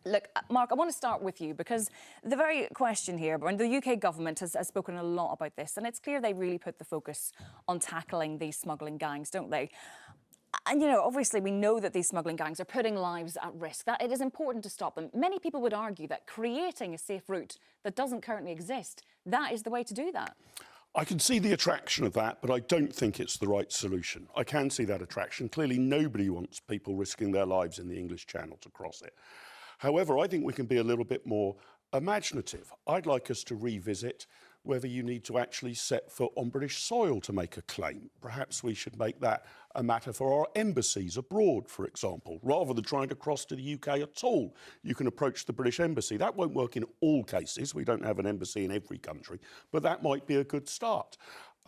Look, Mark, I want to start with you because the very question here, and the UK government has spoken a lot about this, and it's clear they really put the focus on tackling these smuggling gangs, don't they? And, you know, obviously we know that these smuggling gangs are putting lives at risk, that it is important to stop them. Many people would argue that creating a safe route that doesn't currently exist, that is the way to do that. I can see the attraction of that, but I don't think it's the right solution. I can see that attraction. Clearly, nobody wants people risking their lives in the English Channel to cross it. However, I think we can be a little bit more imaginative. I'd like us to revisit whether you need to actually set foot on British soil to make a claim. Perhaps we should make that a matter for our embassies abroad, for example. Rather than trying to cross to the UK at all, you can approach the British embassy. That won't work in all cases. We don't have an embassy in every country, but that might be a good start.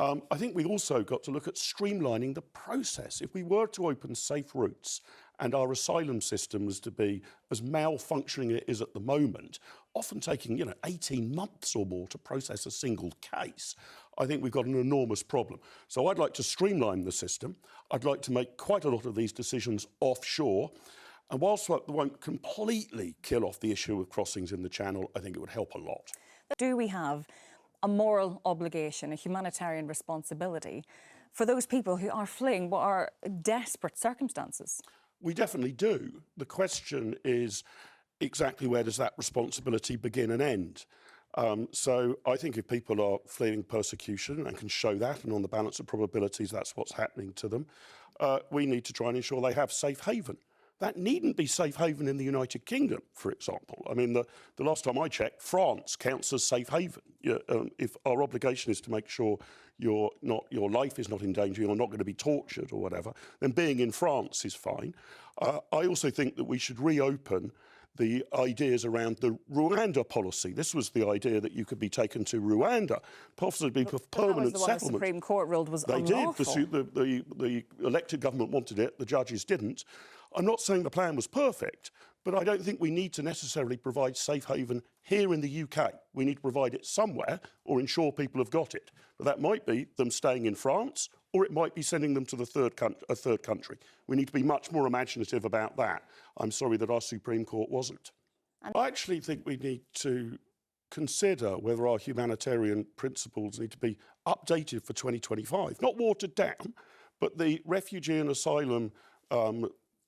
I think we've also got to look at streamlining the process. If we were to open safe routes and our asylum system was to be as malfunctioning it is at the moment, often taking 18 months or more to process a single case, I think we've got an enormous problem. So I'd like to streamline the system. I'd like to make quite a lot of these decisions offshore. And whilst that won't completely kill off the issue of crossings in the Channel, I think it would help a lot. Do we have a moral obligation, a humanitarian responsibility for those people who are fleeing what are desperate circumstances? We definitely do. The question is exactly where does that responsibility begin and end? So I think if people are fleeing persecution and can show that, and on the balance of probabilities that's what's happening to them, we need to try and ensure they have safe haven. That needn't be safe haven in the United Kingdom, for example. I mean, the last time I checked, France counts as safe haven. If our obligation is to make sure your life is not in danger, you're not going to be tortured or whatever, then being in France is fine. I also think that we should reopen the ideas around the Rwanda policy. This was the idea that you could be taken to Rwanda, possibly for permanent settlement. That was the one the Supreme Court ruled was unlawful. They did. The elected government wanted it. The judges didn't. I'm not saying the plan was perfect, but I don't think we need to necessarily provide safe haven here in the UK. We need to provide it somewhere or ensure people have got it. But that might be them staying in France, or it might be sending them to a third country. We need to be much more imaginative about that. I'm sorry that our Supreme Court wasn't. I actually think we need to consider whether our humanitarian principles need to be updated for 2025. Not watered down, but the refugee and asylum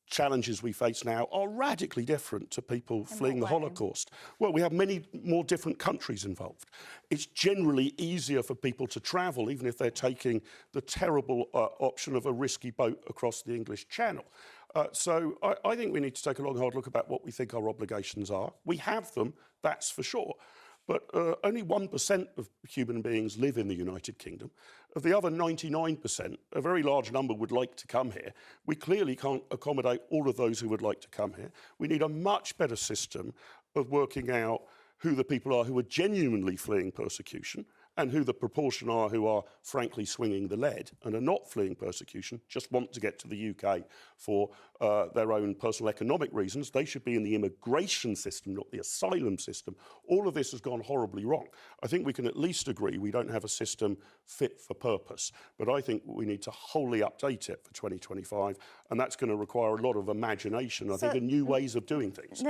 challenges we face now are radically different to people fleeing the Holocaust. Well, we have many more different countries involved. It's generally easier for people to travel, even if they're taking the terrible option of a risky boat across the English Channel. So I think we need to take a long, hard look about what we think our obligations are. We have them, that's for sure. But only 1% of human beings live in the United Kingdom. Of the other 99%, a very large number would like to come here. We clearly can't accommodate all of those who would like to come here. We need a much better system of working out who the people are who are genuinely fleeing persecution and who the proportion are who are frankly swinging the lead and are not fleeing persecution, just want to get to the UK for their own personal economic reasons. They should be in the immigration system, not the asylum system. All of this has gone horribly wrong. I think we can at least agree we don't have a system fit for purpose, but I think we need to wholly update it for 2025, and that's going to require a lot of imagination, I think, and new ways of doing things.